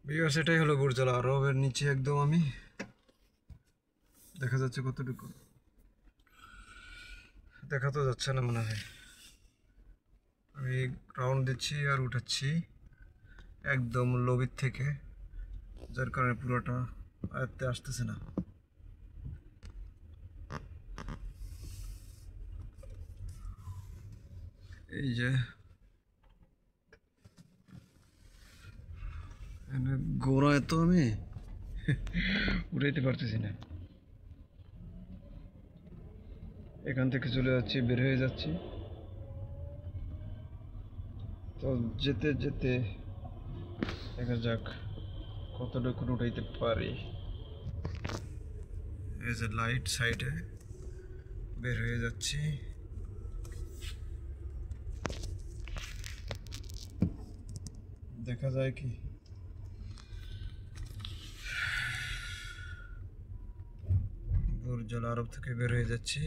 Viewers, এটাই হলো Burj আল আরবের নিচে একদম আমি দেখা যাচ্ছে কতটুকু দেখা তো যাচ্ছে না মনে হয়। আমি রাউন্ড দিচ্ছি আর উঠাচ্ছি একদম লবির থেকে, যার কারণে পুরোটা আয়ত্তে আসতেছে না। এই যে গোড়ায় তো আমি উঠাইতে পারতেছি না। এখান থেকে চলে যাচ্ছি, বের হয়ে যাচ্ছি, তো যেতে যেতে দেখা যাক কতটুকু উঠাইতে পারি। এই যে লাইট সাইডে বের হয়ে যাচ্ছি, দেখা যায় কি। বুর্জ আল আরব থেকে বের হয়ে যাচ্ছি।